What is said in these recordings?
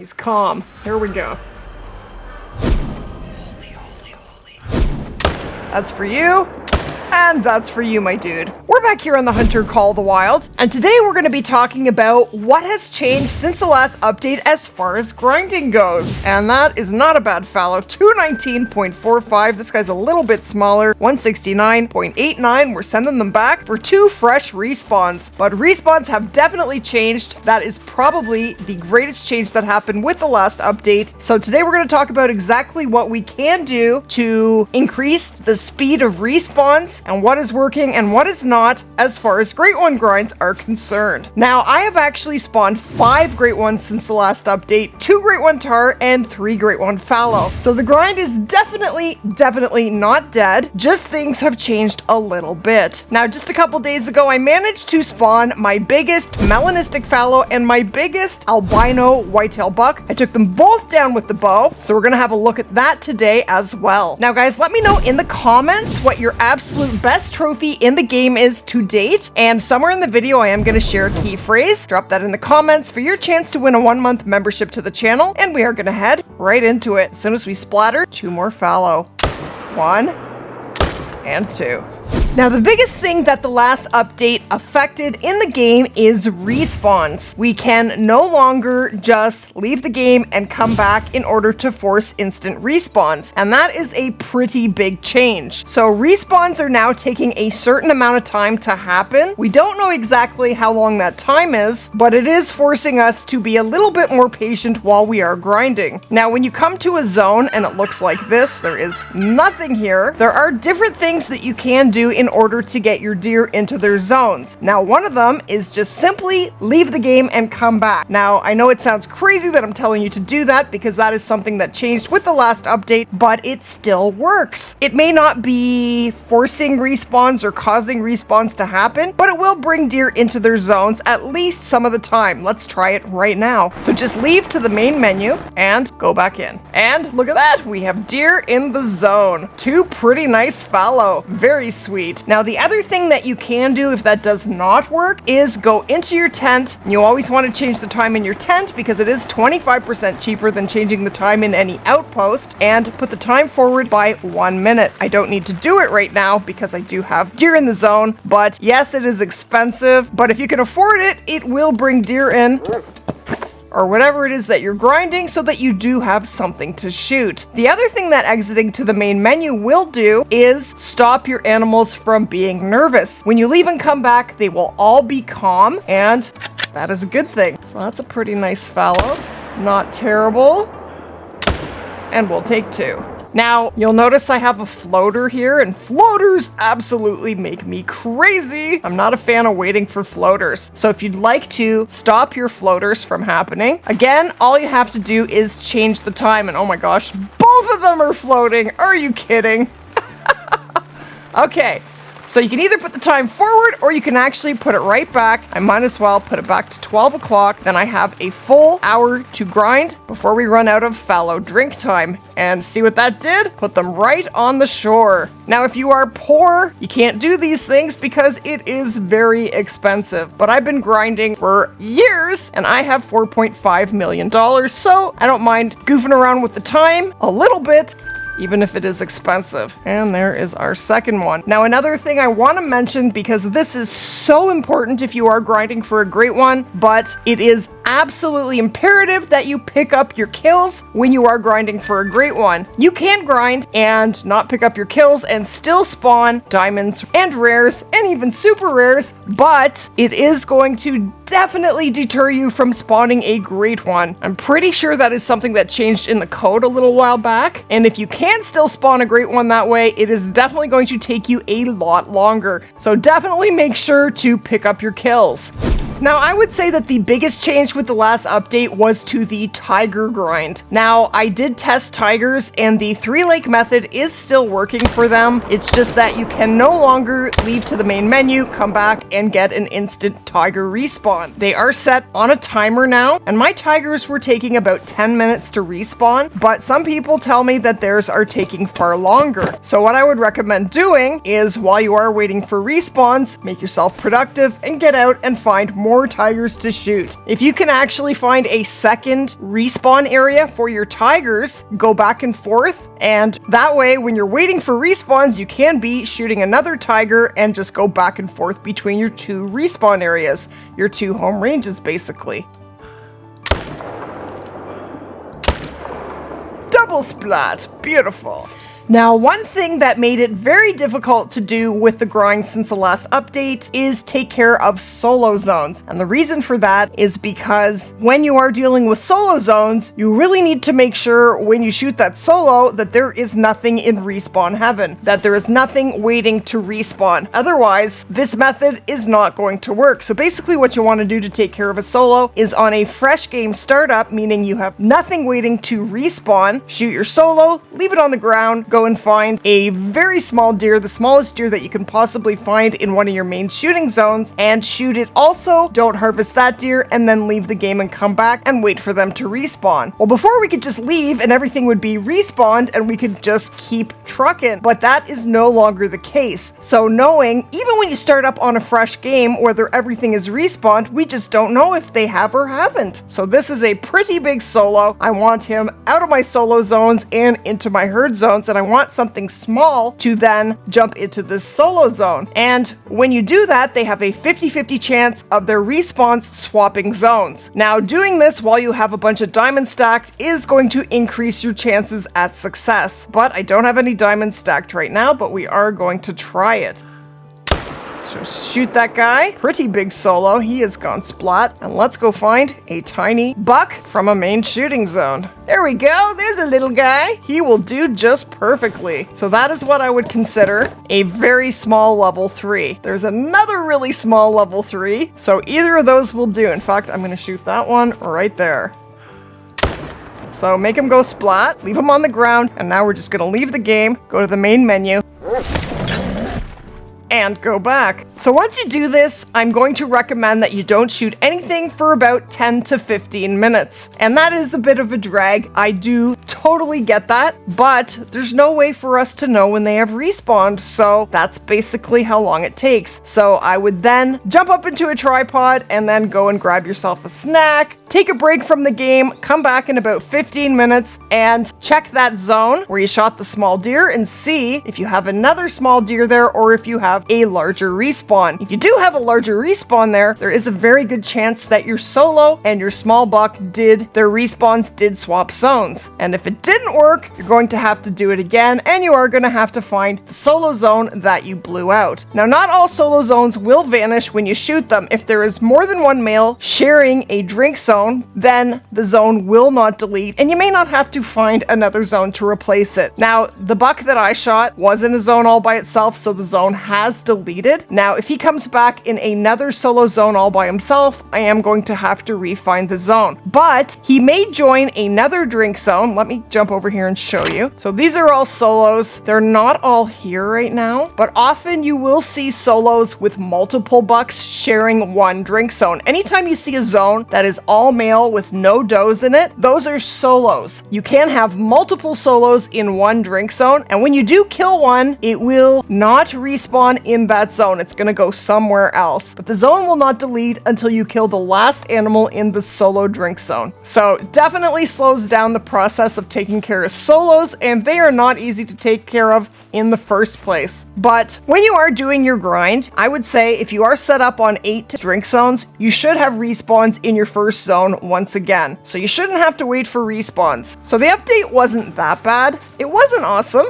He's calm. Here we go. That's for you. And that's for you, my dude. We're back here on the Hunter Call of the Wild, and today we're going to be talking about what has changed since the last update as far as grinding goes. And that is not a bad fallow. 219.45. This guy's a little bit smaller. 169.89. We're sending them back for 2 fresh respawns. But respawns have definitely changed. That is probably the greatest change that happened with the last update. So today we're going to talk about exactly what we can do to increase the speed of respawns, and what is working and what is not as far as Great One grinds are concerned. Now, I have actually spawned 5 Great Ones since the last update, 2 Great One Tar and 3 Great One Fallow. So the grind is definitely not dead, just things have changed a little bit. Now, just a couple days ago, I managed to spawn my biggest melanistic fallow and my biggest albino whitetail buck. I took them both down with the bow, so we're gonna have a look at that today as well. Now, guys, let me know in the comments what your absolute best trophy in the game is to date, and somewhere in the video I am going to share a key phrase. Drop that in the comments for your chance to win a 1-month membership to the channel, and we are going to head right into it as soon as we splatter 2 more fallow. 1 and 2. Now, the biggest thing that the last update affected in the game is respawns. We can no longer just leave the game and come back in order to force instant respawns, and that is a pretty big change. So respawns are now taking a certain amount of time to happen. We don't know exactly how long that time is, but it is forcing us to be a little bit more patient while we are grinding. Now, when you come to a zone and it looks like this, there is nothing here. There are different things that you can do in order to get your deer into their zones. Now, one of them is just simply leave the game and come back. Now, I know it sounds crazy that I'm telling you to do that because that is something that changed with the last update, but it still works. It may not be forcing respawns or causing respawns to happen, but it will bring deer into their zones at least some of the time. Let's try it right now. So just leave to the main menu and go back in. And look at that, we have deer in the zone. 2 pretty nice fallow. Very sweet. Now, the other thing that you can do if that does not work is go into your tent. You always want to change the time in your tent because it is 25% cheaper than changing the time in any outpost, and put the time forward by 1 minute. I don't need to do it right now because I do have deer in the zone, but yes, it is expensive, but if you can afford it, it will bring deer in, or whatever it is that you're grinding, so that you do have something to shoot. The other thing that exiting to the main menu will do is stop your animals from being nervous. When you leave and come back, they will all be calm, and that is a good thing. So that's a pretty nice fallow. Not terrible. And we'll take 2. Now, you'll notice I have a floater here, and floaters absolutely make me crazy. I'm not a fan of waiting for floaters. So if you'd like to stop your floaters from happening, again, all you have to do is change the time. And oh my gosh, both of them are floating. Are you kidding? Okay. So you can either put the time forward or you can actually put it right back. I might as well put it back to 12 o'clock. Then I have a full hour to grind before we run out of fallow drink time. And see what that did? Put them right on the shore. Now, if you are poor, you can't do these things because it is very expensive. But I've been grinding for years and I have $4.5 million. So I don't mind goofing around with the time a little bit, even if it is expensive. And there is our second one. Now, another thing I want to mention, because this is so important if you are grinding for a Great One, but it is absolutely imperative that you pick up your kills when you are grinding for a Great One. You can grind and not pick up your kills and still spawn diamonds and rares and even super rares, but it is going to definitely deter you from spawning a Great One. I'm pretty sure that is something that changed in the code a little while back, and if you can still spawn a Great One that way, it is definitely going to take you a lot longer. So definitely make sure to pick up your kills. Now, I would say that the biggest change with the last update was to the tiger grind. Now, I did test tigers and the 3-lake method is still working for them. It's just that you can no longer leave to the main menu, come back, and get an instant tiger respawn. They are set on a timer now, and my tigers were taking about 10 minutes to respawn, but some people tell me that theirs are taking far longer. So what I would recommend doing is, while you are waiting for respawns, make yourself productive and get out and find more more tigers to shoot. If you can actually find a second respawn area for your tigers, go back and forth, and that way when you're waiting for respawns, you can be shooting another tiger and just go back and forth between your two respawn areas, your two home ranges basically. Double splat, beautiful. Now, one thing that made it very difficult to do with the grind since the last update is take care of solo zones. And the reason for that is because when you are dealing with solo zones, you really need to make sure when you shoot that solo that there is nothing in respawn heaven, that there is nothing waiting to respawn. Otherwise, this method is not going to work. So basically what you want to do to take care of a solo is on a fresh game startup, meaning you have nothing waiting to respawn, shoot your solo, leave it on the ground, go and find a very small deer, the smallest deer that you can possibly find in one of your main shooting zones, and shoot it also. Don't harvest that deer and then leave the game and come back and wait for them to respawn. Well, before we could just leave and everything would be respawned and we could just keep trucking, but that is no longer the case. So knowing, even when you start up on a fresh game whether everything is respawned, we just don't know if they have or haven't. So this is a pretty big solo. I want him out of my solo zones and into my herd zones, and I want something small to then jump into this solo zone. And when you do that, they have a 50-50 chance of their respawns swapping zones. Now, doing this while you have a bunch of diamonds stacked is going to increase your chances at success. But I don't have any diamonds stacked right now, but we are going to try it. So shoot that guy. Pretty big solo. He has gone splat. And let's go find a tiny buck from a main shooting zone. There we go. There's a little guy. He will do just perfectly. So that is what I would consider a very small level 3. There's another really small level 3. So either of those will do. In fact, I'm going to shoot that one right there. So make him go splat, leave him on the ground, and now we're just going to leave the game, go to the main menu, and go back. So once you do this, I'm going to recommend that you don't shoot anything for about 10 to 15 minutes. And that is a bit of a drag. I do totally get that, but there's no way for us to know when they have respawned, so that's basically how long it takes. So I would then jump up into a tripod and then go and grab yourself a snack, take a break from the game, come back in about 15 minutes and check that zone where you shot the small deer and see if you have another small deer there or if you have a larger respawn. If you do have a larger respawn there is a very good chance that your solo and your small buck their respawns did swap zones. And if it didn't work, you're going to have to do it again, and you are going to have to find the solo zone that you blew out. Now, not all solo zones will vanish when you shoot them. If there is more than one male sharing a drink zone, then the zone will not delete, and you may not have to find another zone to replace it. Now, the buck that I shot was in a zone all by itself, so the zone has deleted. Now, if he comes back in another solo zone all by himself, I am going to have to re-find the zone. But he may join another drink zone. Let me jump over here and show you. So these are all solos. They're not all here right now, but often you will see solos with multiple bucks sharing one drink zone. Anytime you see a zone that is all male with no does in it, those are solos. You can have multiple solos in one drink zone, and when you do kill one, it will not respawn in that zone. It's going to go somewhere else, but the zone will not delete until you kill the last animal in the solo drink zone. So definitely slows down the process of taking care of solos, and they are not easy to take care of in the first place. But when you are doing your grind, I would say if you are set up on 8 drink zones, you should have respawns in your first zone once again. So you shouldn't have to wait for respawns. So the update wasn't that bad. It wasn't awesome.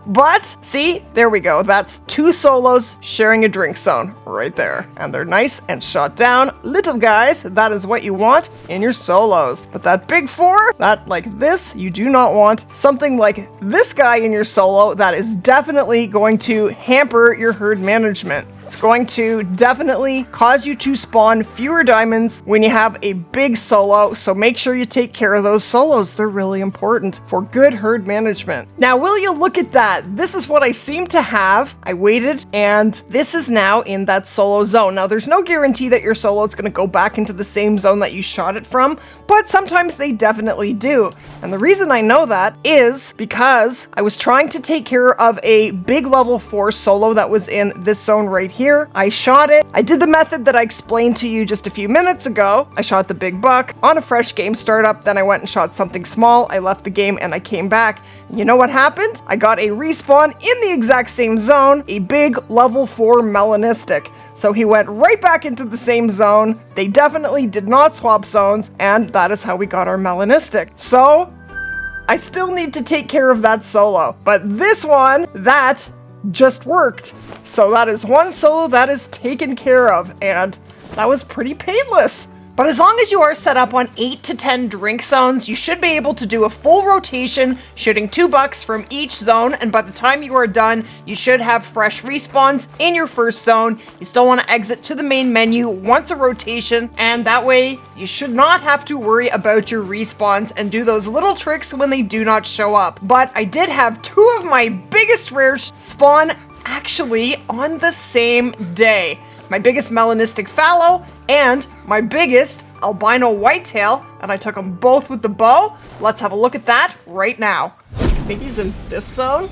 But see, there we go. That's 2 solos sharing a drink zone right there. And they're nice and shot down. Little guys, that is what you want in your solos. But that big 4, that like this, you do not want. Something like this guy in your solo, that is definitely going to hamper your herd management. It's going to definitely cause you to spawn fewer diamonds when you have a big solo, so make sure you take care of those solos. They're really important for good herd management. Now, will you look at that? This is what I seem to have. I waited, and this is now in that solo zone. Now, there's no guarantee that your solo is going to go back into the same zone that you shot it from, but sometimes they definitely do. And the reason I know that is because I was trying to take care of a big level 4 solo that was in this zone right here. I shot it. I did the method that I explained to you just a few minutes ago. I shot the big buck on a fresh game startup. Then I went and shot something small. I left the game and I came back. You know what happened? I got a respawn in the exact same zone, a big level 4 melanistic. So he went right back into the same zone. They definitely did not swap zones, and that is how we got our melanistic. So I still need to take care of that solo, but this one, that just worked. So that is one solo that is taken care of, and that was pretty painless. But as long as you are set up on 8 to 10 drink zones, you should be able to do a full rotation, shooting 2 bucks from each zone, and by the time you are done, you should have fresh respawns in your first zone. You still want to exit to the main menu once a rotation, and that way you should not have to worry about your respawns and do those little tricks when they do not show up. But I did have 2 of my biggest rares spawn actually on the same day. My biggest melanistic fallow and my biggest albino whitetail, and I took them both with the bow. Let's have a look at that right now. I think he's in this zone.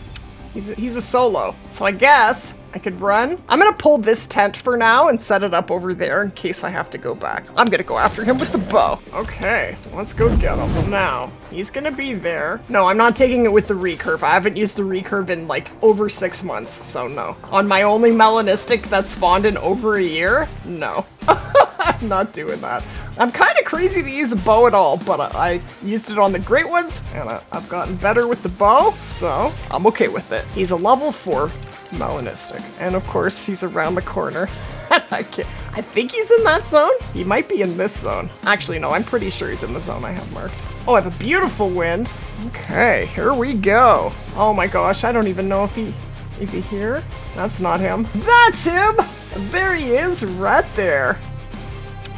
He's a solo, so I guess I could run. I'm gonna pull this tent for now and set it up over there in case I have to go back. I'm gonna go after him with the bow. Okay, let's go get him now. He's gonna be there. No, I'm not taking it with the recurve. I haven't used the recurve in like over 6 months, so no. On my only melanistic that spawned in over a year, no. I'm not doing that. I'm kind of crazy to use a bow at all, but I used it on the great ones, and I've gotten better with the bow, so I'm okay with it. He's a level 4 melanistic, and of course he's around the corner. I think he's in that zone. He might be in this zone. Actually, no, I'm pretty sure he's in the zone I have marked. Oh, I have a beautiful wind. Okay, here we go. Oh my gosh, I don't even know if is he here? That's not him. That's him! There he is, right there.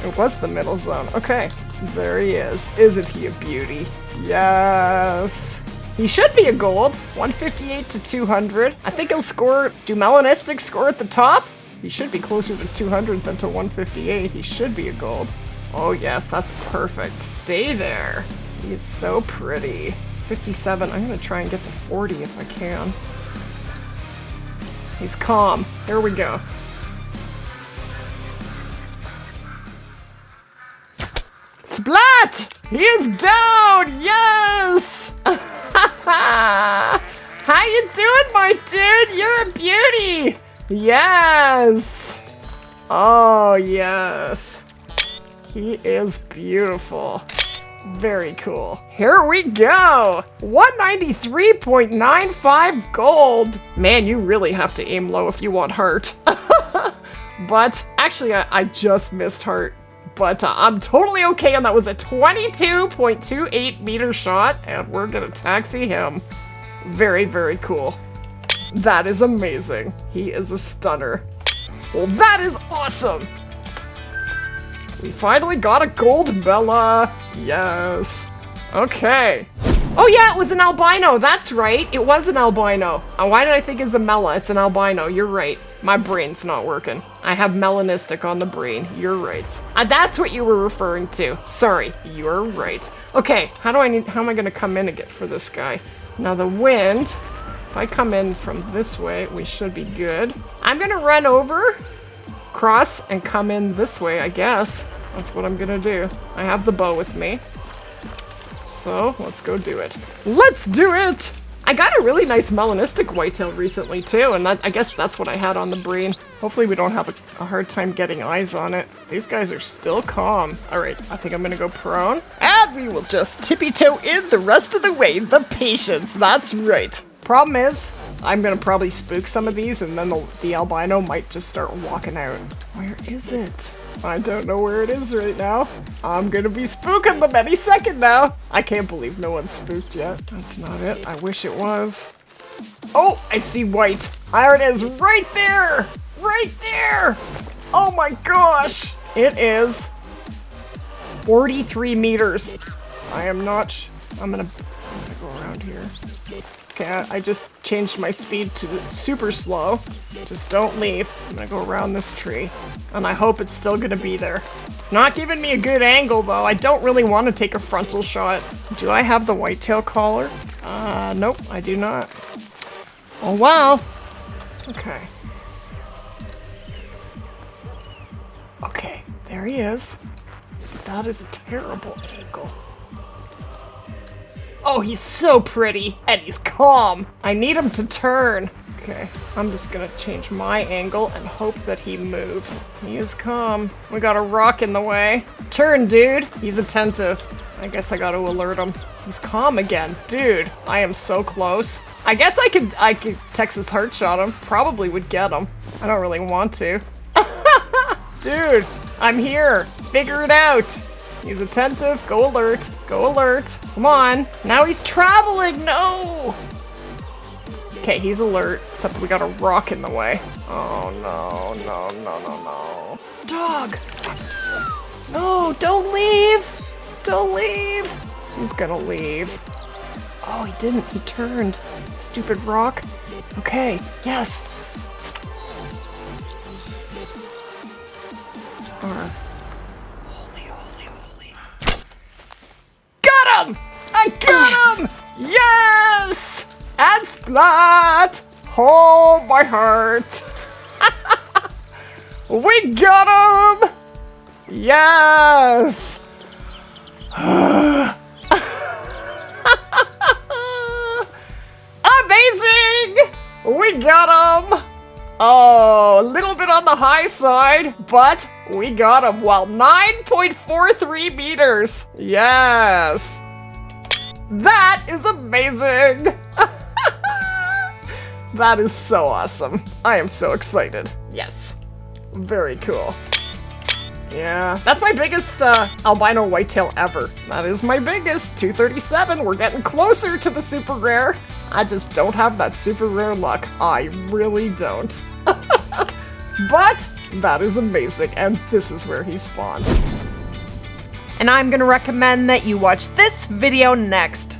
It was the middle zone. Okay, there he is. Isn't he a beauty? Yes. He should be a gold. 158 to 200. I think he'll score. Do melanistics score at the top? He should be closer to 200 than to 158. He should be a gold. Oh yes, that's perfect. Stay there. He is so pretty. It's 57. I'm gonna try and get to 40 if I can. He's calm. Here we go. Splat! He is down! Yes! How you doing, my dude? You're a beauty! Yes! Oh, yes. He is beautiful. Very cool. Here we go! 193.95 gold! Man, you really have to aim low if you want heart. But, actually, I just missed heart. But I'm totally okay, and that was a 22.28 meter shot, and we're gonna taxi him. Very, very cool. That is amazing. He is a stunner. Well, that is awesome! We finally got a gold Mela. Yes. Okay. Oh yeah, it was an albino. That's right. It was an albino. Why did I think it's a Mela? It's an albino. You're right. My brain's not working. I have melanistic on the brain. You're right. That's what you were referring to. Sorry. You're right. Okay, how am I gonna come in and get for this guy? Now the wind, if I come in from this way, we should be good. I'm gonna run over, cross, and come in this way, I guess. That's what I'm gonna do. I have the bow with me. So, let's go do it. Let's do it! I got a really nice melanistic whitetail recently too, and I guess that's what I had on the brain. Hopefully we don't have a hard time getting eyes on it. These guys are still calm. Alright, I think I'm gonna go prone. And we will just tippy-toe in the rest of the way. The patience, that's right. Problem is, I'm gonna probably spook some of these, and then the albino might just start walking out. Where is it? I don't know where it is right now. I'm gonna be spooking them any second now. I can't believe no one's spooked yet. That's not it. I wish it was. Oh, I see white. There it is, right there. Right there. Oh my gosh. It is 43 meters. I am not. I'm gonna go around here. Okay, I just changed my speed to super slow. Just don't leave. I'm gonna go around this tree. And I hope it's still gonna be there. It's not giving me a good angle though. I don't really want to take a frontal shot. Do I have the whitetail collar? Nope, I do not. Oh well. Okay. Okay, there he is. That is a terrible angle. Oh, he's so pretty, and he's calm. I need him to turn. Okay, I'm just gonna change my angle and hope that he moves. He is calm. We got a rock in the way. Turn, dude. He's attentive. I guess I gotta alert him. He's calm again. Dude, I am so close. I guess I could Texas heart shot him. Probably would get him. I don't really want to. Dude, I'm here. Figure it out. He's attentive. Go alert. Go alert. Come on. Now he's traveling. No. Okay, he's alert. Except we got a rock in the way. Oh, no. No, no, no, no. Dog. No, don't leave. Don't leave. He's gonna leave. Oh, he didn't. He turned. Stupid rock. Okay. Yes. Holy. Got him! I got him! Yes! And Splat! Oh, my heart! We got him! Yes! Amazing! We got him! Oh, a little bit on the high side, but we got him. Well, 9.43 meters. Yes. That is amazing. That is so awesome. I am so excited. Yes. Very cool. Yeah, that's my biggest albino whitetail ever. That is my biggest, 237. We're getting closer to the super rare. I just don't have that super rare luck. I really don't. But that is amazing, and this is where he spawned. And I'm gonna recommend that you watch this video next.